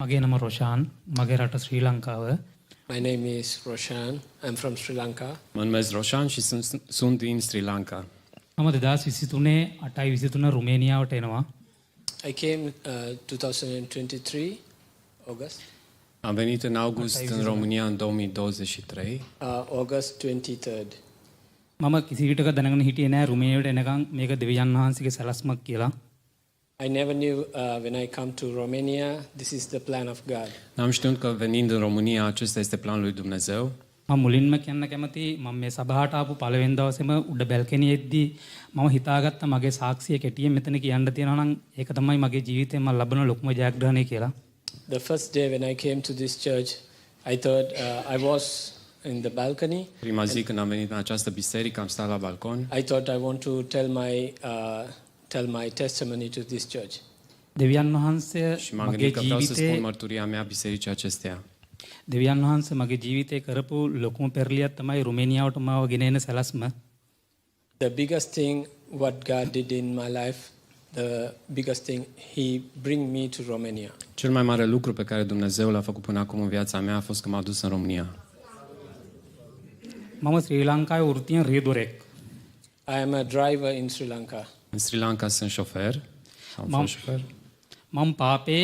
මගේ නම රොෂාන්. මගේ රට ශ්‍රී ලංකාව. My name is Roshan. I'm from Sri Lanka. Mă numesc Roshan și sunt din Sri Lanka. මම 2023 8/23 රුමේනියාවට එනවා. I came 2023, August. Am venit în august în România în 2023. August 23rd. මම කිසි විටක දැනගෙන හිටියේ නෑ රුමේනියාවට එනකන් මේක දෙවියන් වහන්සේගේ සැලැස්මක් කියලා. I never knew when I come to Romania, this is the plan of God. N-am știut că venind în România acesta este planul lui Dumnezeu. මම මුලින්ම කියන්න කැමති මම මේ සභාවට ආපු පළවෙනි දවසේම උඩ බැල්කනියෙද්දී මම හිතාගත්තා මගේ සාක්ෂිය කෙටියෙන් මෙතන කියන්න තියෙනවා නම් ඒක තමයි මගේ ජීවිතේ මම ලබන ලොකුම ජයග්‍රහණය කියලා. The first day when I came to this church, I thought I was in the balcony. Prima zi când am venit în această biserică, am stat la balcon. I thought I want to tell my testimony to this church. දෙවියන් වහන්සේ Și m-am මගේ gândit că vreau să ජීවිතේ spun mărturia mea bisericii acesteia. දෙවියන් වහන්සේ මගේ ජීවිතේ කරපු ලොකුම පෙරලියක් තමයි රුමේනියාවට මාව ගෙන එන සැලැස්ම. The biggest thing what God did in my life, the biggest thing, He bring me to Romania. Cel mai mare lucru pe care Dumnezeu l-a făcut până acum în viața mea a fost că m-a dus în România. මම ශ්‍රී ලංකාවේ වෘත්තියෙන් රියදුරෙක්. I am a driver in Sri Lanka. În Sri Lanka sunt șofer. Am fost șofer. මම පාපේ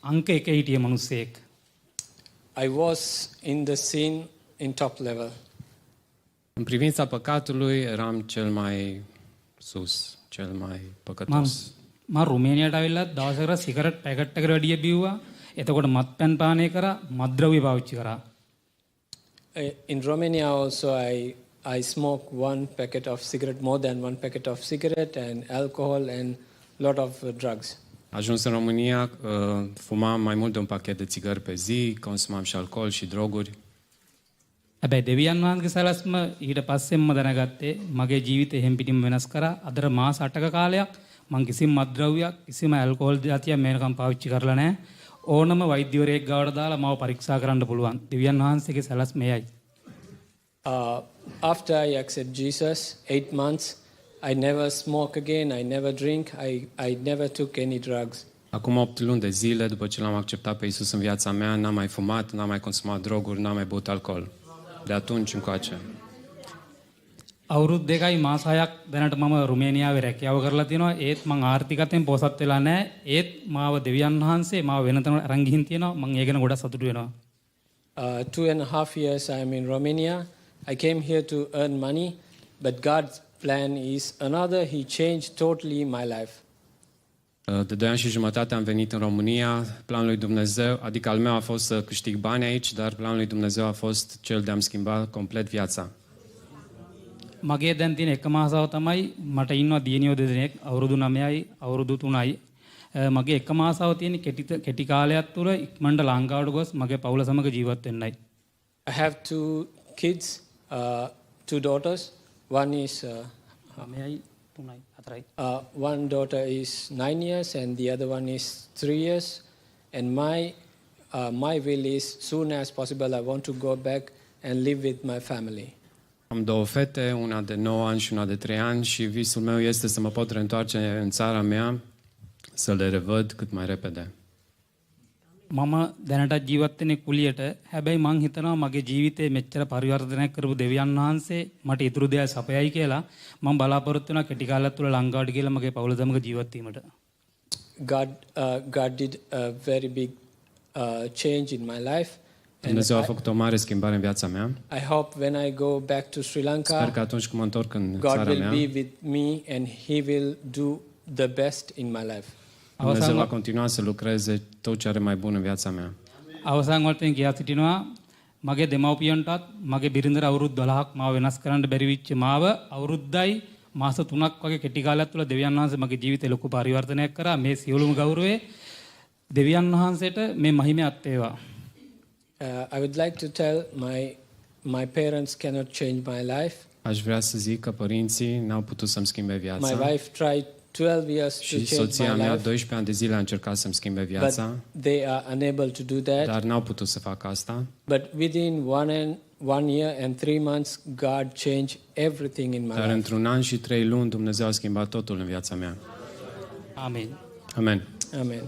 අංක 1 හිටිය මිනිස්සෙක්. I was in the scene in top level. În privința păcatului eram cel mai sus, cel mai păcătos. මම රුමේනියාවට ආවිල්ලා දවසකට cigarette packet එකකට වැඩිය බිව්වා. එතකොට මත්පැන් පානය කරා, මත්ද්‍රව්‍ය පාවිච්චි කරා. In Romania also I smoke one packet of cigarette, more than one packet of cigarette and alcohol and lot of drugs. Ajuns în România, fumam mai mult de un pachet de țigări pe zi, consumam și alcool și droguri. හැබැයි දෙවියන් වහන්සේගේ සැලැස්ම ඊට පස්සෙන්ම දැනගත්තේ මගේ ජීවිතය එහෙම් පිටින්ම වෙනස් කරා. අදට මාස 8ක කාලයක් මම කිසිම මත්ද්‍රව්‍යයක් කිසිම ඇල්කොහොල් જાතියක් මේනකම් පාවිච්චි කරලා නැහැ. ඕනම වෛද්‍යවරයෙක් ගාවට දාලා මාව පරීක්ෂා කරන්න පුළුවන්. දෙවියන් වහන්සේගේ සැලැස්ම එයයි. After I accept Jesus, 8 months, I never smoke again, I never drink, I never took any drugs. Acum 8 luni de zile, după ce l-am acceptat pe Iisus în viața mea, n-am mai fumat, n-am mai consumat droguri, n-am mai băut alcool. De atunci încoace. අවුරුදු 2යි මාස 6ක් දැනට මම රුමේනියාවේ රැකියාව කරලා තිනවා. ඒත් මම ආර්ථිකයෙන් පොසත් වෙලා නැහැ. ඒත් මාව දෙවියන් වහන්සේ මාව වෙන තැනකට අරන් ගිහින් තියෙනවා. මම ඒ ගැන ගොඩක් සතුටු වෙනවා. 2.5 years I am in Romania. I came here to earn money, but God's plan is another. He changed totally my life. De 2 ani și jumătate am venit în România. Planul lui Dumnezeu, adică al meu a fost să câștig bani aici, dar planul lui Dumnezeu a fost cel de a-mi schimba complet viața. මගේ දැන් තියෙන එක මාසාව තමයි මට ඉන්නවා දියණියෝ දෙදෙනෙක් අවුරුදු 9යි අවුරුදු 3යි. මගේ එක මාසාව තියෙන කෙටි කාලයක් තුර ඉක්මනට ලංකාවට ගොස් මගේ පවුල සමග ජීවත් වෙන්නයි. I have 2 kids, 2 daughters. One is 9යි 3යි 4යි. one daughter is 9 years and the other one is 3 years. And my will is soon as possible I want to go back and live with my family. Am 2 fete, una de 9 ani și una de 3 ani și visul meu este să mă pot reîntoarce în țara mea, să le revăd cât mai repede. මම දැනට ජීවත් වෙන්නේ කුලියට. හැබැයි මං හිතනවා මගේ ජීවිතේ මෙච්චර පරිවර්තනයක් කරපු දෙවියන් වහන්සේ මට ඉතුරු දෙයක් සපයයි කියලා. මම බලාපොරොත්තු වෙනවා කෙටි කාලයක් තුළ ලංකාවට ගිහලා මගේ පවුල සමග ජීවත් වීමට. God did a very big change in my life. Dumnezeu a făcut o mare schimbare în viața mea. I hope when I go back to Sri Lanka, Sper că atunci când mă întorc în God țara will mea, be with me and He will do the best in my life. Dumnezeu va continua să lucreze tot ce are mai bun în viața mea. අවසන් වලට ගියා සිටිනවා මගේ දෙමව්පියන්ටත් මගේ බිරිඳට අවුරුදු 12ක් මාව වෙනස් කරන්න බැරි වෙච්ච මාව අවුරුද්දයි මාස 3ක් වගේ කෙටි කාලයක් තුළ දෙවියන් වහන්සේ මගේ ජීවිතේ ලොකු පරිවර්තනයක් කරා. මේ සියලුම ගෞරවය දෙවියන් වහන්සේට මේ මහිමයත් වේවා. I would like to tell my parents cannot change my life. Aș vrea să zic că părinții n-au putut să-mi schimbe My viața. wife tried 12 years to Și change soția my mea life, 12 ani de zile a încercat să-mi schimbe but viața, they are unable to do that. dar n-au putut să facă asta. But within 1 year and 3 months, God changed everything in my Dar life. într-un an și 3 luni Dumnezeu a schimbat totul în viața mea. ආමේන්. Amen. Amen.